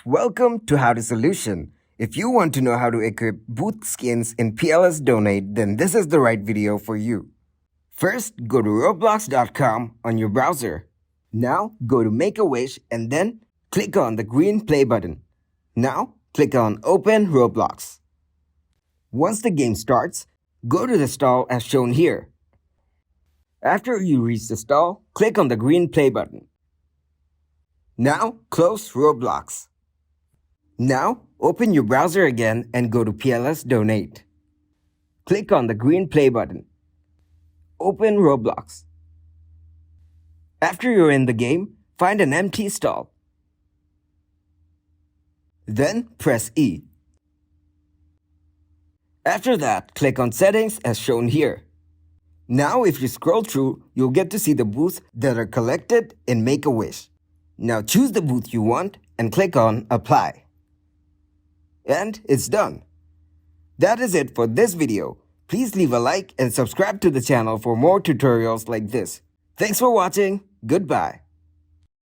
Welcome to How to Solution. If you want to know how to equip booth skins in PLS Donate, then this is the right video for you. First, go to roblox.com on your browser. Now, go to Make-A-Wish and then click on the green play button. Now, click on Open Roblox. Once the game starts, go to the stall as shown here. After you reach the stall, click on the green play button. Now, close Roblox. Now, open your browser again and go to PLS Donate. Click on the green play button. Open Roblox. After you're in the game, find an empty stall. Then press E. After that, click on Settings as shown here. Now, if you scroll through, you'll get to see the booths that are collected in Make-A-Wish. Now choose the booth you want and click on Apply. And it's done. That is it for this video. Please leave a like and subscribe to the channel for more tutorials like this. Thanks for watching. Goodbye.